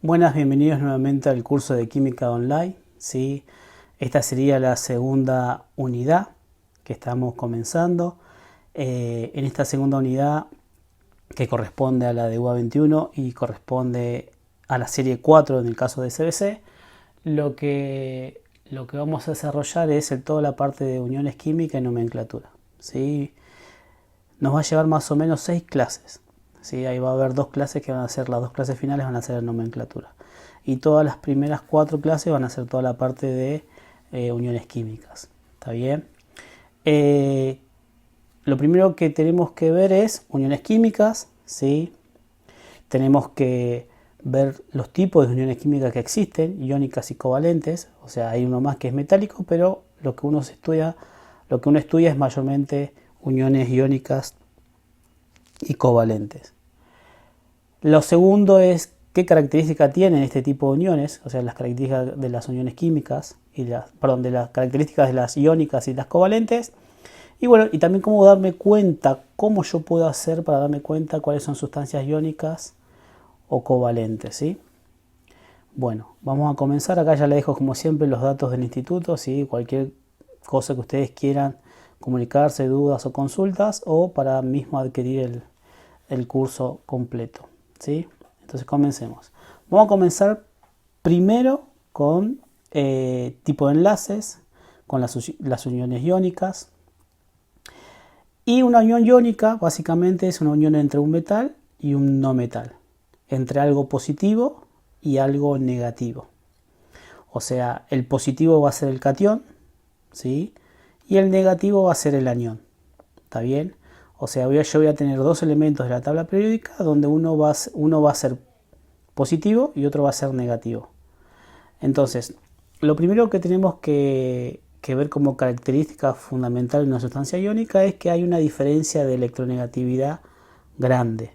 Buenas, bienvenidos nuevamente al curso de Química Online. ¿Sí? Esta sería la segunda unidad que estamos comenzando. En esta segunda unidad, que corresponde a la de UA21 y corresponde a la serie 4 en el caso de CBC, lo que vamos a desarrollar es toda la parte de uniones químicas y nomenclatura. ¿Sí? Nos va a llevar más o menos 6 clases. ¿Sí? Ahí va a haber 2 clases que van a ser, las 2 clases finales van a ser nomenclatura. Y todas las primeras 4 clases van a ser toda la parte de uniones químicas. ¿Está bien? Lo primero que tenemos que ver es uniones químicas. ¿Sí? Tenemos que ver los tipos de uniones químicas que existen, iónicas y covalentes. O sea, hay uno más que es metálico, pero lo que uno estudia es mayormente uniones iónicas y covalentes. Lo segundo es qué características tienen este tipo de uniones, o sea, las características de las uniones químicas de las características de las iónicas y las covalentes. Y bueno, y también cómo darme cuenta, cómo yo puedo hacer para darme cuenta cuáles son sustancias iónicas o covalentes, ¿sí? Bueno, vamos a comenzar. Acá ya les dejo como siempre los datos del instituto, ¿sí? Cualquier cosa que ustedes quieran comunicarse, dudas o consultas, o para mismo adquirir el curso completo, ¿sí? Entonces comencemos. Vamos a comenzar primero con tipo de enlaces, con las uniones iónicas. Y una unión iónica básicamente es una unión entre un metal y un no metal, entre algo positivo y algo negativo. O sea, el positivo va a ser el catión, ¿sí? Y el negativo va a ser el anión. ¿Está bien? O sea, yo voy a tener dos elementos de la tabla periódica donde uno va a ser positivo y otro va a ser negativo. Entonces, lo primero que tenemos que ver como característica fundamental de una sustancia iónica es que hay una diferencia de electronegatividad grande.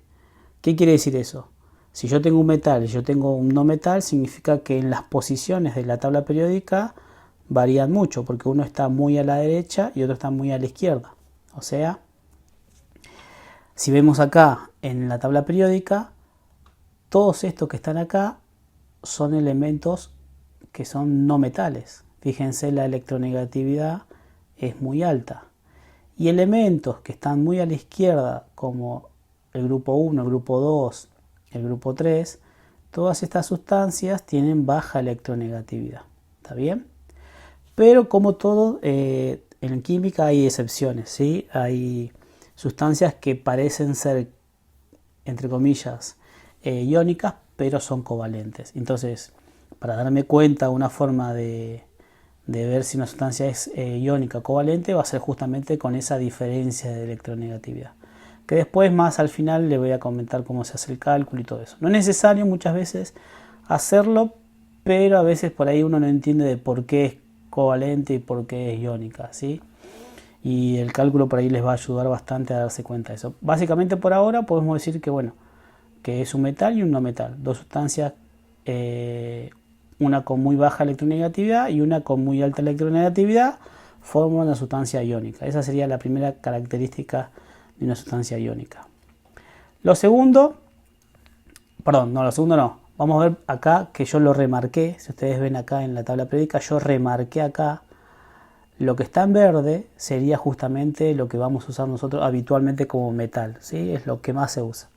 ¿Qué quiere decir eso? Si yo tengo un metal y yo tengo un no metal, significa que en las posiciones de la tabla periódica varían mucho, porque uno está muy a la derecha y otro está muy a la izquierda. O sea, si vemos acá en la tabla periódica, todos estos que están acá son elementos que son no metales. Fíjense, la electronegatividad es muy alta. Y elementos que están muy a la izquierda, como el grupo 1, el grupo 2, el grupo 3, todas estas sustancias tienen baja electronegatividad. ¿Está bien? Pero como todo, en química hay excepciones, ¿sí? Hay sustancias que parecen ser, entre comillas, iónicas, pero son covalentes. Entonces, para darme cuenta, una forma de ver si una sustancia es iónica o covalente va a ser justamente con esa diferencia de electronegatividad. Que después, más al final, le voy a comentar cómo se hace el cálculo y todo eso. No es necesario muchas veces hacerlo, pero a veces por ahí uno no entiende de por qué es covalente y por qué es iónica, ¿sí? Y el cálculo por ahí les va a ayudar bastante a darse cuenta de eso. Básicamente por ahora podemos decir que, bueno, que es un metal y un no metal, dos sustancias, una con muy baja electronegatividad y una con muy alta electronegatividad, forman una sustancia iónica. Esa sería la primera característica de una sustancia iónica. Lo segundo no. Vamos a ver acá que yo lo remarqué. Si ustedes ven acá en la tabla periódica, yo remarqué acá. Lo que está en verde sería justamente lo que vamos a usar nosotros habitualmente como metal, ¿sí? Es lo que más se usa.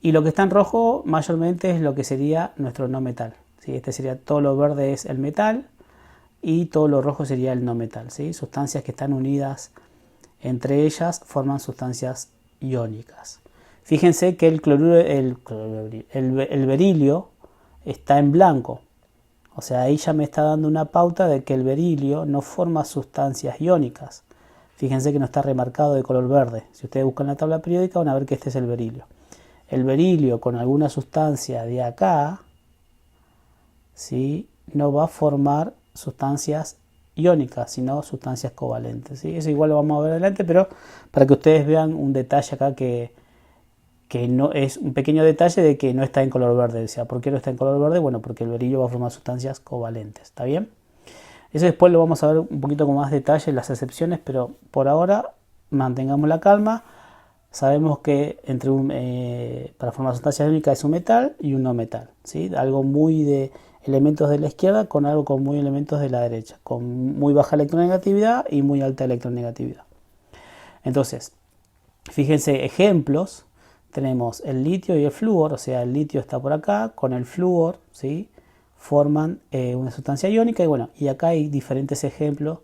Y lo que está en rojo mayormente es lo que sería nuestro no metal, ¿sí? Este sería todo lo verde es el metal y todo lo rojo sería el no metal, ¿sí? Sustancias que están unidas entre ellas forman sustancias iónicas. Fíjense que el berilio está en blanco. O sea, ahí ya me está dando una pauta de que el berilio no forma sustancias iónicas. Fíjense que no está remarcado de color verde. Si ustedes buscan la tabla periódica van a ver que este es el berilio. El berilio con alguna sustancia de acá, ¿sí?, no va a formar sustancias iónicas, sino sustancias covalentes, ¿sí? Eso igual lo vamos a ver adelante, pero para que ustedes vean un detalle acá que no es un pequeño detalle de que no está en color verde. O sea, ¿por qué no está en color verde? Bueno, porque el berilio va a formar sustancias covalentes, ¿está bien? Eso después lo vamos a ver un poquito con más detalle, las excepciones, pero por ahora mantengamos la calma. sabemos que para formar sustancias iónicas es un metal y un no metal, ¿sí? Algo muy de elementos de la izquierda con algo con muy elementos de la derecha, con muy baja electronegatividad y muy alta electronegatividad. Entonces, fíjense ejemplos, tenemos el litio y el flúor, o sea, el litio está por acá, con el flúor, ¿sí? Forman una sustancia iónica y bueno, y acá hay diferentes ejemplos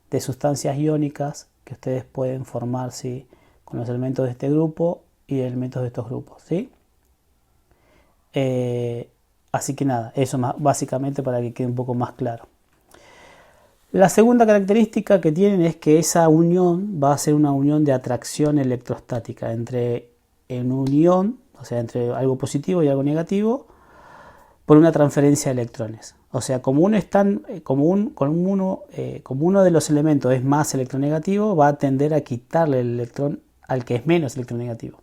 de sustancias iónicas que ustedes pueden formar, ¿sí? Con los elementos de este grupo y elementos de estos grupos, ¿sí? Así que nada, eso básicamente para que quede un poco más claro. La segunda característica que tienen es que esa unión va a ser una unión de atracción electrostática entre en unión, o sea, entre algo positivo y algo negativo, por una transferencia de electrones. O sea, como uno de los elementos es más electronegativo, va a tender a quitarle el electrón al que es menos electronegativo.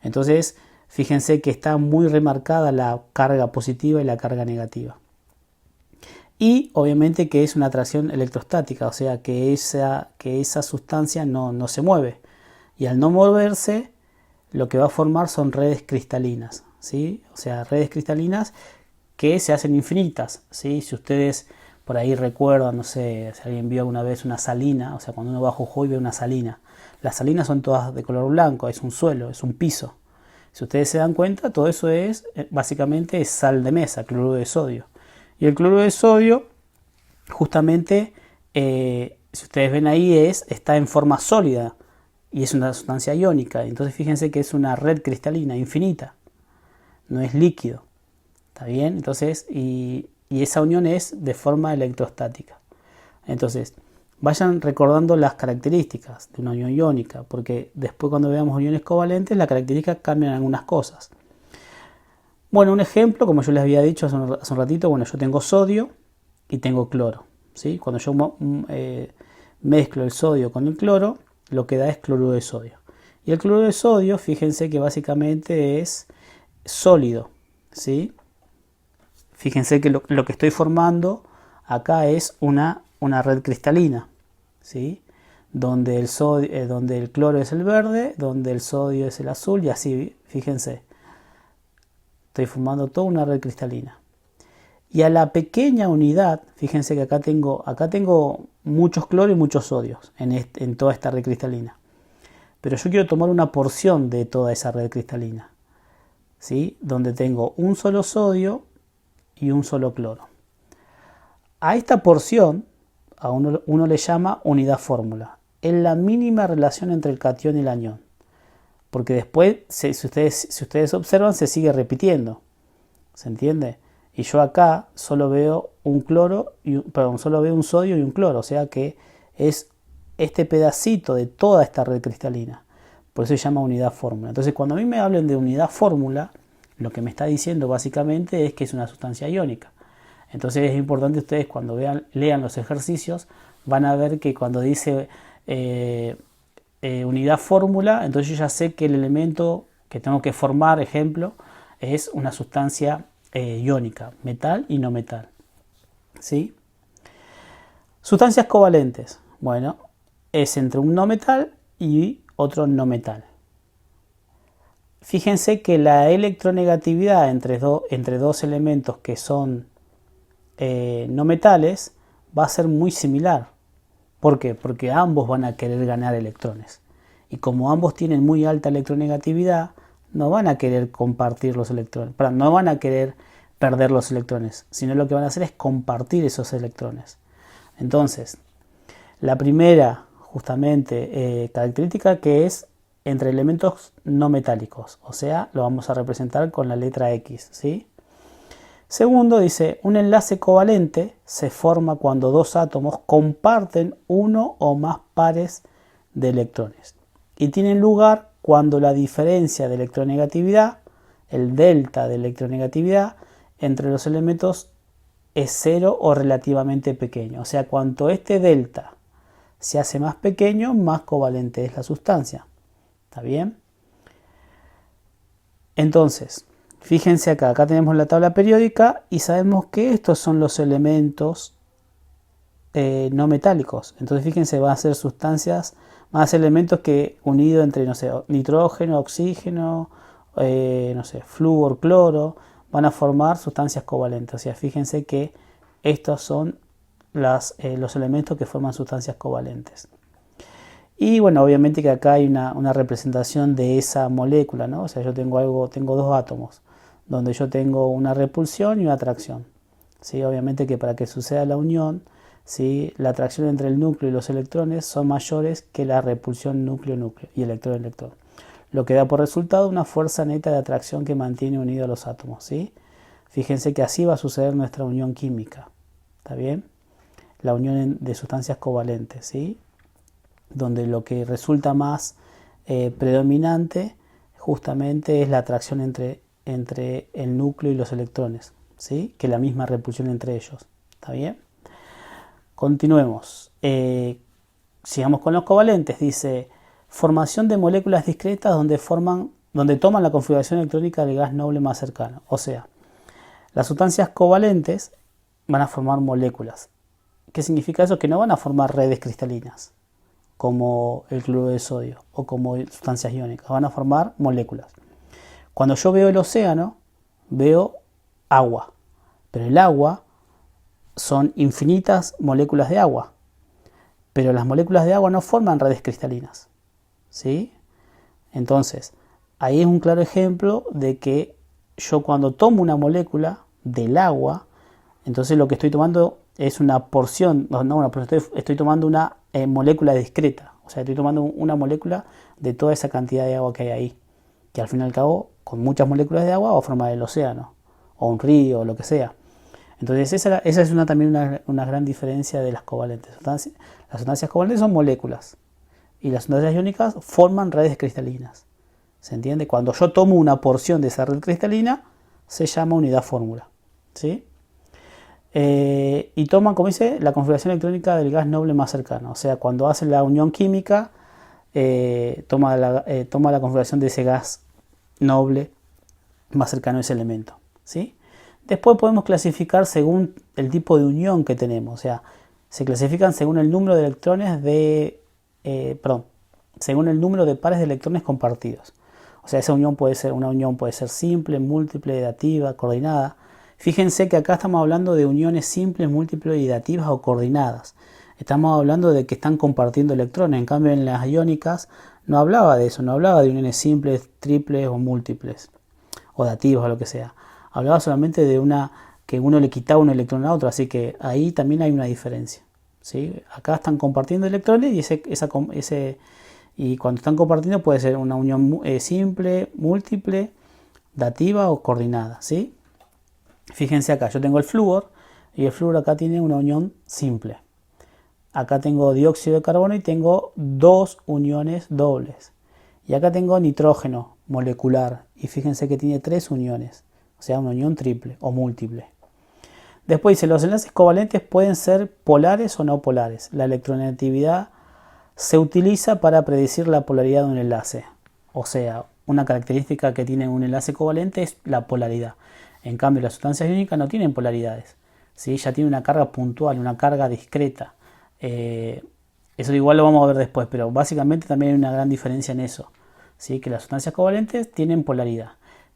Entonces, fíjense que está muy remarcada la carga positiva y la carga negativa. Y obviamente que es una atracción electrostática, o sea que esa sustancia no se mueve. Y al no moverse, lo que va a formar son redes cristalinas, ¿sí? O sea, redes cristalinas que se hacen infinitas, ¿sí? Si ustedes por ahí recuerdan, no sé, si alguien vio alguna vez una salina, o sea, cuando uno va a Jujuy ve una salina. Las salinas son todas de color blanco, es un suelo, es un piso. Si ustedes se dan cuenta, todo eso es básicamente sal de mesa, cloruro de sodio. Y el cloruro de sodio, justamente, si ustedes ven ahí, está en forma sólida y es una sustancia iónica. Entonces fíjense que es una red cristalina infinita, no es líquido. ¿Está bien? Entonces, y esa unión es de forma electrostática. Entonces, vayan recordando las características de una unión iónica, porque después cuando veamos uniones covalentes, las características cambian algunas cosas. Bueno, un ejemplo, como yo les había dicho hace un ratito, bueno, yo tengo sodio y tengo cloro, ¿sí? Cuando yo mezclo el sodio con el cloro, lo que da es cloruro de sodio. Y el cloruro de sodio, fíjense que básicamente es sólido, ¿sí? Fíjense que lo que estoy formando acá es una red cristalina, ¿sí? Donde el cloro es el verde, donde el sodio es el azul y así, fíjense. Estoy formando toda una red cristalina. Y a la pequeña unidad, fíjense que acá tengo muchos cloros y muchos sodios en toda esta red cristalina. Pero yo quiero tomar una porción de toda esa red cristalina, ¿sí? Donde tengo un solo sodio y un solo cloro. A esta porción a uno le llama unidad fórmula. Es la mínima relación entre el catión y el anión. Porque después, si ustedes observan, se sigue repitiendo. ¿Se entiende? Y yo acá solo veo solo veo un sodio y un cloro. O sea que es este pedacito de toda esta red cristalina. Por eso se llama unidad fórmula. Entonces, cuando a mí me hablen de unidad fórmula, lo que me está diciendo básicamente es que es una sustancia iónica. Entonces es importante ustedes cuando lean los ejercicios, van a ver que cuando dice unidad fórmula, entonces yo ya sé que el elemento que tengo que formar, ejemplo, es una sustancia iónica, metal y no metal. ¿Sí? Sustancias covalentes. Bueno, es entre un no metal y otro no metal. Fíjense que la electronegatividad entre dos elementos que son no metales va a ser muy similar. ¿Por qué? Porque ambos van a querer ganar electrones. Y como ambos tienen muy alta electronegatividad, no van a querer compartir los electrones. No van a querer perder los electrones, sino lo que van a hacer es compartir esos electrones. Entonces, la primera, justamente, característica que es entre elementos no metálicos, o sea, lo vamos a representar con la letra X, ¿sí? Segundo, dice, un enlace covalente se forma cuando dos átomos comparten uno o más pares de electrones y tienen lugar cuando la diferencia de electronegatividad, el delta de electronegatividad, entre los elementos es cero o relativamente pequeño. O sea, cuanto este delta se hace más pequeño, más covalente es la sustancia. ¿Está bien? Entonces, fíjense acá tenemos la tabla periódica y sabemos que estos son los elementos no metálicos. Entonces, fíjense, van a ser sustancias más elementos que unido entre, no sé, nitrógeno, oxígeno, no sé, flúor, cloro, van a formar sustancias covalentes. O sea, fíjense que estos son los elementos que forman sustancias covalentes. Y bueno, obviamente que acá hay una representación de esa molécula, ¿no? O sea, yo tengo dos átomos, donde yo tengo una repulsión y una atracción. ¿Sí? Obviamente que para que suceda la unión, ¿sí? La atracción entre el núcleo y los electrones son mayores que la repulsión núcleo-núcleo y electrón-electrón. Lo que da por resultado una fuerza neta de atracción que mantiene unidos los átomos, ¿sí? Fíjense que así va a suceder nuestra unión química, ¿está bien? La unión de sustancias covalentes, ¿sí? Donde lo que resulta más predominante justamente es la atracción entre el núcleo y los electrones, ¿sí? Que la misma repulsión entre ellos, ¿está bien? Continuemos. Sigamos con los covalentes. Dice, formación de moléculas discretas donde toman la configuración electrónica del gas noble más cercano. O sea, las sustancias covalentes van a formar moléculas. ¿Qué significa eso? Que no van a formar redes cristalinas, como el cloruro de sodio o como sustancias iónicas. Van a formar moléculas. Cuando yo veo el océano, veo agua. Pero el agua son infinitas moléculas de agua. Pero las moléculas de agua no forman redes cristalinas, ¿sí? Entonces, ahí es un claro ejemplo de que yo cuando tomo una molécula del agua, entonces lo que estoy tomando es una porción, estoy tomando una molécula discreta. O sea, estoy tomando una molécula de toda esa cantidad de agua que hay ahí. Que al fin y al cabo, con muchas moléculas de agua va a formar el océano, o un río, o lo que sea. Entonces esa es también una gran diferencia de las covalentes. Las sustancias covalentes son moléculas y las sustancias iónicas forman redes cristalinas. ¿Se entiende? Cuando yo tomo una porción de esa red cristalina se llama unidad fórmula, ¿sí? Y toman, como dice, la configuración electrónica del gas noble más cercano. O sea, cuando hacen la unión química toma la configuración de ese gas noble más cercano a ese elemento, ¿sí? Después podemos clasificar según el tipo de unión que tenemos, o sea, se clasifican según el número de electrones según el número de pares de electrones compartidos. O sea, esa unión puede ser simple, múltiple, dativa, coordinada. Fíjense que acá estamos hablando de uniones simples, múltiples, dativas o coordinadas. Estamos hablando de que están compartiendo electrones. En cambio, en las iónicas no hablaba de eso, no hablaba de uniones simples, triples o múltiples, o dativas o lo que sea. Hablaba solamente de que uno le quitaba un electrón a otro, así que ahí también hay una diferencia, ¿sí? Acá están compartiendo electrones y cuando están compartiendo puede ser una unión simple, múltiple, dativa o coordinada, ¿sí? Fíjense acá, yo tengo el flúor y el flúor acá tiene una unión simple. Acá tengo dióxido de carbono y tengo dos uniones dobles. Y acá tengo nitrógeno molecular y fíjense que tiene tres uniones. O sea, una unión triple o múltiple. Después dice, los enlaces covalentes pueden ser polares o no polares. La electronegatividad se utiliza para predecir la polaridad de un enlace. O sea, una característica que tiene un enlace covalente es la polaridad. En cambio, las sustancias iónicas no tienen polaridades, ¿sí? Ya tiene una carga puntual, una carga discreta. Eso igual lo vamos a ver después, pero básicamente también hay una gran diferencia en eso, ¿sí? Que las sustancias covalentes tienen polaridad.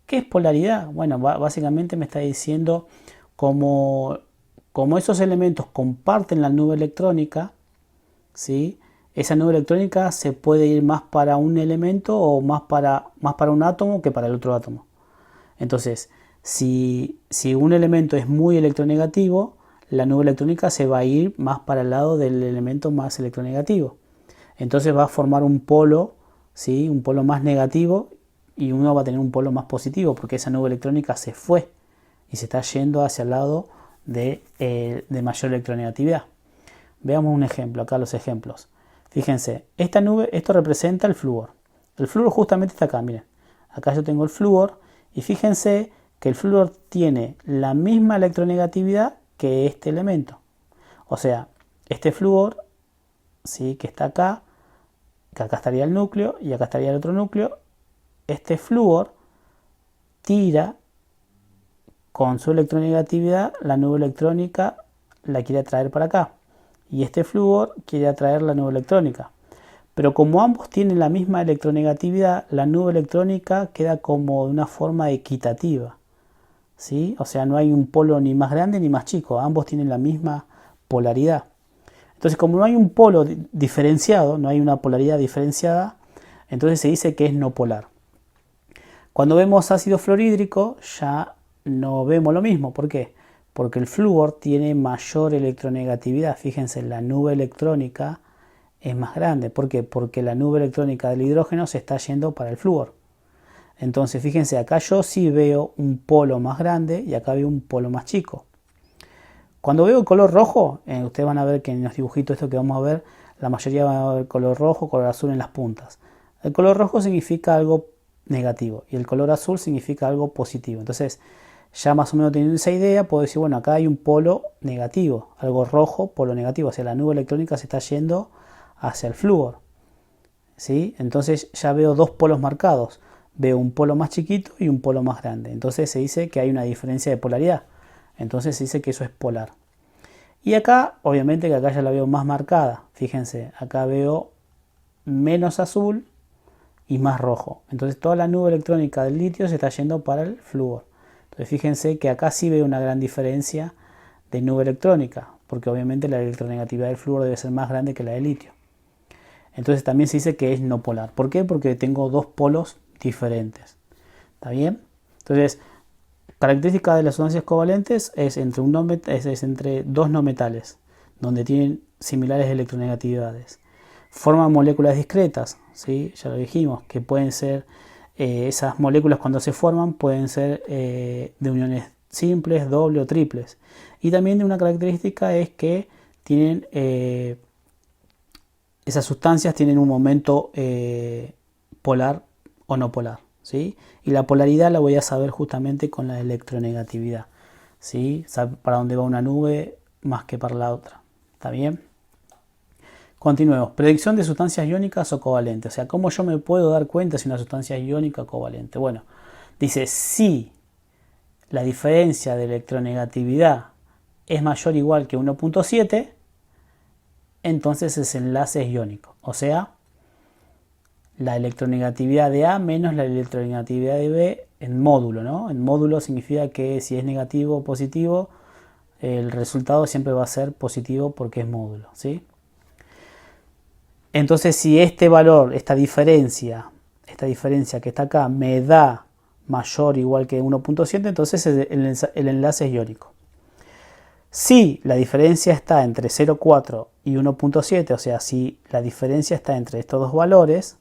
¿Qué es polaridad? Bueno, básicamente me está diciendo como esos elementos comparten la nube electrónica, ¿sí? Esa nube electrónica se puede ir más para un elemento o más para un átomo que para el otro átomo. Entonces, si un elemento es muy electronegativo, la nube electrónica se va a ir más para el lado del elemento más electronegativo. Entonces va a formar un polo, ¿sí? Un polo más negativo y uno va a tener un polo más positivo porque esa nube electrónica se fue y se está yendo hacia el lado de mayor electronegatividad. Veamos un ejemplo, acá los ejemplos. Fíjense, esta nube, esto representa el flúor. El flúor justamente está acá, miren. Acá yo tengo el flúor y fíjense que el flúor tiene la misma electronegatividad que este elemento. O sea, este flúor, ¿sí? Que está acá, que acá estaría el núcleo y acá estaría el otro núcleo. Este flúor tira con su electronegatividad, la nube electrónica la quiere atraer para acá. Y este flúor quiere atraer la nube electrónica. Pero como ambos tienen la misma electronegatividad, la nube electrónica queda como de una forma equitativa, ¿sí? O sea, no hay un polo ni más grande ni más chico, ambos tienen la misma polaridad. Entonces, como no hay un polo diferenciado, no hay una polaridad diferenciada, entonces se dice que es no polar. Cuando vemos ácido fluorhídrico ya no vemos lo mismo. ¿Por qué? Porque el flúor tiene mayor electronegatividad. Fíjense, la nube electrónica es más grande. ¿Por qué? Porque la nube electrónica del hidrógeno se está yendo para el flúor. Entonces, fíjense, acá yo sí veo un polo más grande y acá veo un polo más chico. Cuando veo el color rojo, ustedes van a ver que en los dibujitos estos que vamos a ver, la mayoría van a ver color rojo, color azul en las puntas. El color rojo significa algo negativo y el color azul significa algo positivo. Entonces, ya más o menos teniendo esa idea, puedo decir, bueno, acá hay un polo negativo, algo rojo, polo negativo, o sea, la nube electrónica se está yendo hacia el flúor, ¿sí? Entonces ya veo dos polos marcados, veo un polo más chiquito y un polo más grande, entonces se dice que hay una diferencia de polaridad, entonces se dice que eso es polar. Y acá, obviamente que acá ya la veo más marcada, fíjense, acá veo menos azul y más rojo. Entonces toda la nube electrónica del litio se está yendo para el flúor. Entonces fíjense que acá sí veo una gran diferencia de nube electrónica, porque obviamente la electronegatividad del flúor debe ser más grande que la del litio. Entonces también se dice que es no polar. ¿Por qué? Porque tengo dos polos diferentes. ¿Está bien? Entonces, característica de las sustancias covalentes es entre dos no metales, donde tienen similares electronegatividades. Forman moléculas discretas, ¿sí? Ya lo dijimos, que pueden ser, esas moléculas cuando se forman pueden ser de uniones simples, doble o triples. Y también una característica es que tienen, esas sustancias tienen un momento polar o no polar, ¿sí? Y la polaridad la voy a saber justamente con la electronegatividad, ¿sí? Saber para dónde va una nube más que para la otra. ¿Está bien? Continuemos. Predicción de sustancias iónicas o covalentes. O sea, ¿cómo yo me puedo dar cuenta si una sustancia es iónica o covalente? Bueno, dice, si la diferencia de electronegatividad es mayor o igual que 1.7, entonces ese enlace es iónico. O sea, la electronegatividad de A menos la electronegatividad de B en módulo, ¿no? En módulo significa que si es negativo o positivo, el resultado siempre va a ser positivo porque es módulo, ¿sí? Entonces, si este valor, esta diferencia que está acá, me da mayor o igual que 1.7, entonces el enlace es iónico. Si la diferencia está entre 0,4 y 1.7, o sea, si la diferencia está entre estos dos valores,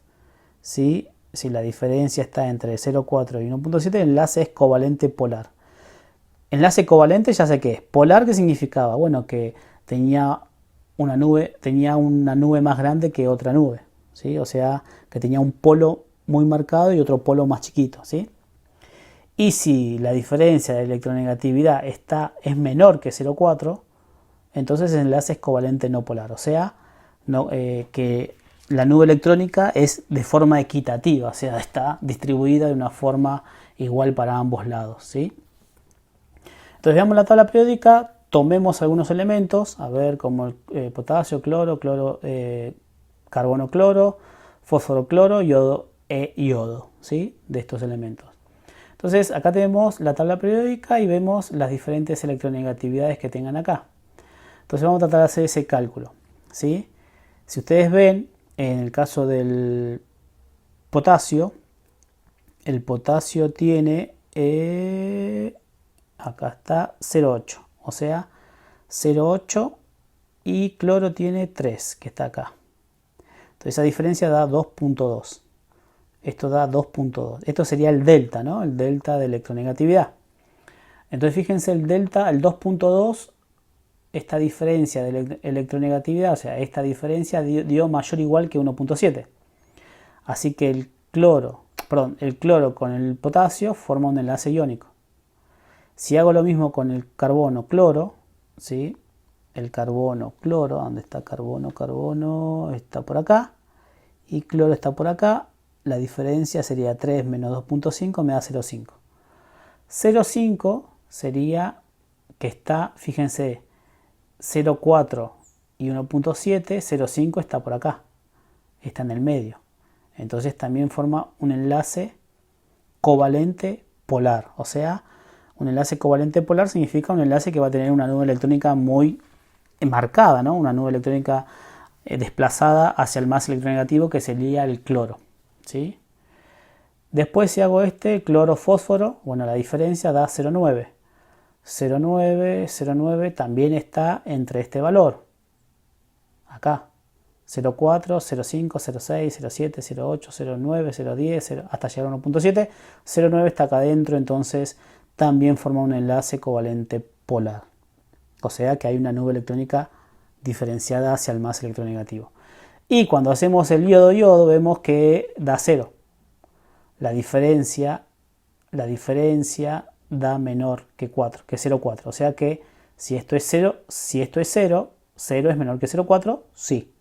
¿sí? Si la diferencia está entre 0,4 y 1.7, el enlace es covalente polar. Enlace covalente ya sé qué es. Polar, ¿qué significaba? Bueno, que tenía una nube más grande que otra nube, ¿sí? O sea, que tenía un polo muy marcado y otro polo más chiquito, ¿sí? Y si la diferencia de electronegatividad es menor que 0,4, entonces el enlace es covalente no polar, o sea, que la nube electrónica es de forma equitativa, o sea, está distribuida de una forma igual para ambos lados, ¿sí? Entonces veamos la tabla periódica, tomemos algunos elementos, a ver, como el potasio, cloro, carbono, cloro, fósforo, cloro, yodo e yodo, ¿sí? De estos elementos. Entonces acá tenemos la tabla periódica y vemos las diferentes electronegatividades que tengan acá. Entonces vamos a tratar de hacer ese cálculo, ¿sí? Si ustedes ven, en el caso del potasio, el potasio tiene, acá está 0,8, o sea, 0,8 y cloro tiene 3, que está acá. Entonces esa diferencia da 2.2. Esto da 2.2. Esto sería el delta, ¿no? El delta de electronegatividad. Entonces fíjense el delta, el 2.2, esta diferencia de electronegatividad, o sea, esta diferencia dio mayor o igual que 1.7. Así que el cloro con el potasio forma un enlace iónico. Si hago lo mismo con el carbono cloro, ¿sí? El carbono cloro, ¿dónde está carbono? Carbono está por acá y cloro está por acá. La diferencia sería 3 menos 2.5 me da 0,5. 0,5 sería que está, fíjense, 0,4 y 1.7, 0,5 está por acá. está en el medio. Entonces también forma un enlace covalente polar. O sea, un enlace covalente polar significa un enlace que va a tener una nube electrónica muy marcada, ¿no? Una nube electrónica desplazada hacia el más electronegativo, que sería el cloro, ¿sí? Después, si hago este cloro-fósforo, bueno, la diferencia da 0,9. 0,9, 0,9 también está entre este valor. Acá. 0,4, 0,5, 0,6, 0,7, 0,8, 0,9, 0,10, hasta llegar a 1,7. 0,9 está acá adentro, entonces también forma un enlace covalente polar. O sea que hay una nube electrónica diferenciada hacia el más electronegativo. Y cuando hacemos el yodo-yodo vemos que da 0. La diferencia da menor que 4, que 0,4. O sea que si esto es 0, 0 es menor que 0,4, sí.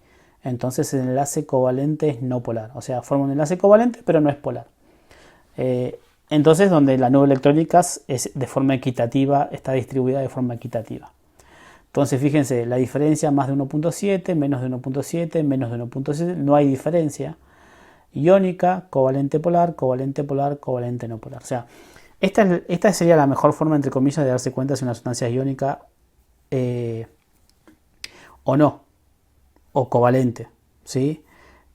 Entonces el enlace covalente es no polar. O sea, forma un enlace covalente pero no es polar. Entonces donde la nube electrónica es de forma equitativa, está distribuida de forma equitativa. Entonces fíjense, la diferencia más de 1,7, menos de 1,7, menos de 1,7, no hay diferencia. Iónica, covalente polar, covalente polar, covalente no polar. O sea, esta sería la mejor forma, entre comillas, de darse cuenta si una sustancia es iónica o no, o covalente, ¿sí?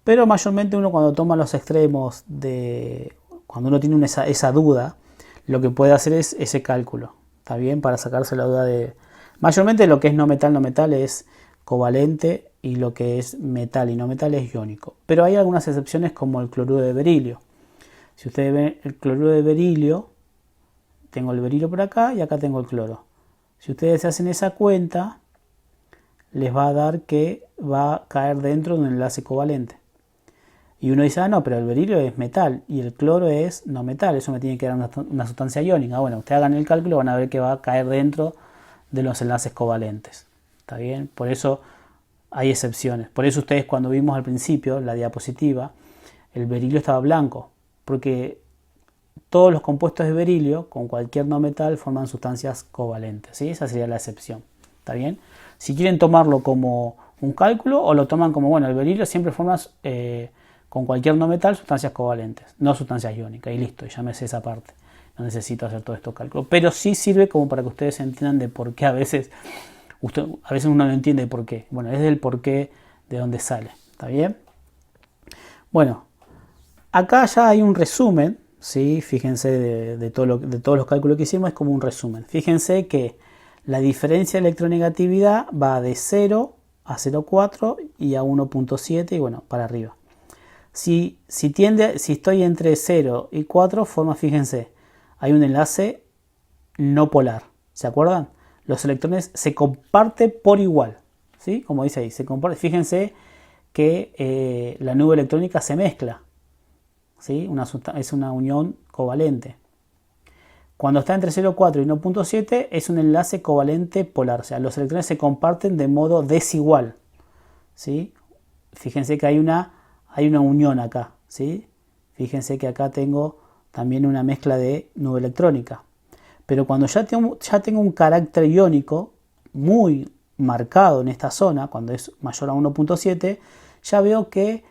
Pero mayormente uno cuando toma los extremos, cuando uno tiene esa duda, lo que puede hacer es ese cálculo, ¿está bien? Para sacarse la duda de... Mayormente lo que es no metal es covalente y lo que es metal y no metal es iónico. Pero hay algunas excepciones como el cloruro de berilio. Si ustedes ven el cloruro de berilio, tengo el berilio por acá y acá tengo el cloro. Si ustedes hacen esa cuenta, les va a dar que va a caer dentro de un enlace covalente. Y uno dice, ah, no, pero el berilio es metal y el cloro es no metal, eso me tiene que dar una sustancia iónica. Bueno, ustedes hagan el cálculo, van a ver que va a caer dentro de los enlaces covalentes. ¿Está bien? Por eso hay excepciones. Por eso ustedes cuando vimos al principio la diapositiva, el berilio estaba blanco, porque todos los compuestos de berilio con cualquier no metal forman sustancias covalentes, ¿sí? Esa sería la excepción. ¿Está bien? Si quieren tomarlo como un cálculo o lo toman como, bueno, el berilio siempre forma con cualquier no metal sustancias covalentes, no sustancias iónicas, y listo, ya me sé esa parte. No necesito hacer todo esto cálculo, pero sí sirve como para que ustedes entiendan de por qué a veces uno no entiende por qué. Bueno, es del por qué de dónde sale. ¿Está bien? Bueno, acá ya hay un resumen, ¿sí? Fíjense de todos los cálculos que hicimos, es como un resumen. Fíjense que la diferencia de electronegatividad va de 0 a 0,4 y a 1,7 y bueno, para arriba. Si estoy entre 0 y 4, fíjense, hay un enlace no polar. ¿Se acuerdan? Los electrones se comparten por igual, ¿sí? Como dice ahí, se comparte. Fíjense que la nube electrónica se mezcla, ¿sí? Es una unión covalente. Cuando está entre 0,4 y 1,7 es un enlace covalente polar, o sea, los electrones se comparten de modo desigual, ¿sí? Fíjense que hay una unión acá, ¿sí? Fíjense que acá tengo también una mezcla de nube electrónica. Pero cuando ya tengo un carácter iónico muy marcado en esta zona, cuando es mayor a 1,7, ya veo que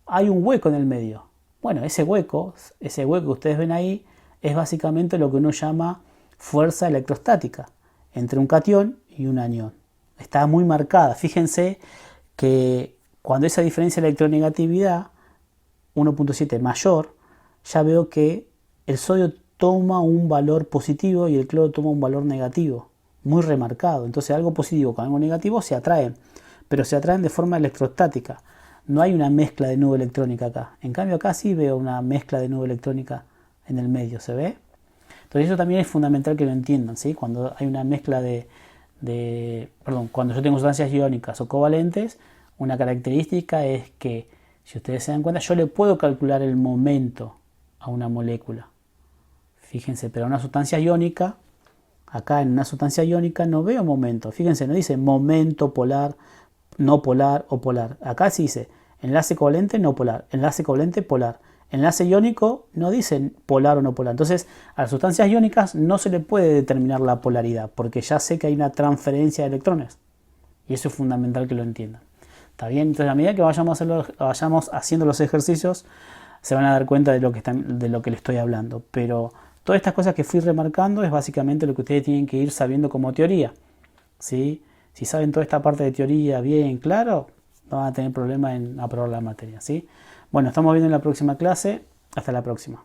hay un hueco en el medio. Bueno, ese hueco que ustedes ven ahí es básicamente lo que uno llama fuerza electrostática entre un catión y un anión. Está muy marcada. Fíjense que cuando esa diferencia de electronegatividad 1,7 mayor, ya veo que el sodio toma un valor positivo y el cloro toma un valor negativo, muy remarcado. Entonces algo positivo con algo negativo se atraen, pero se atraen de forma electrostática. No hay una mezcla de nube electrónica acá. En cambio acá sí veo una mezcla de nube electrónica en el medio, ¿se ve? Entonces eso también es fundamental que lo entiendan, ¿sí? Cuando hay una mezcla cuando yo tengo sustancias iónicas o covalentes, una característica es que, si ustedes se dan cuenta, yo le puedo calcular el momento a una molécula. Fíjense, pero una sustancia iónica, acá en una sustancia iónica no veo momento. Fíjense, no dice momento polar, no polar o polar. Acá sí dice enlace covalente no polar, enlace covalente polar. Enlace iónico no dice polar o no polar. Entonces, a las sustancias iónicas no se le puede determinar la polaridad, porque ya sé que hay una transferencia de electrones. Y eso es fundamental que lo entiendan. ¿Está bien? Entonces, a medida que vayamos haciendo los ejercicios, se van a dar cuenta de de lo que les estoy hablando. Pero todas estas cosas que fui remarcando es básicamente lo que ustedes tienen que ir sabiendo como teoría, ¿sí? Si saben toda esta parte de teoría bien claro, no van a tener problema en aprobar la materia, ¿sí? Bueno, estamos viendo en la próxima clase. Hasta la próxima.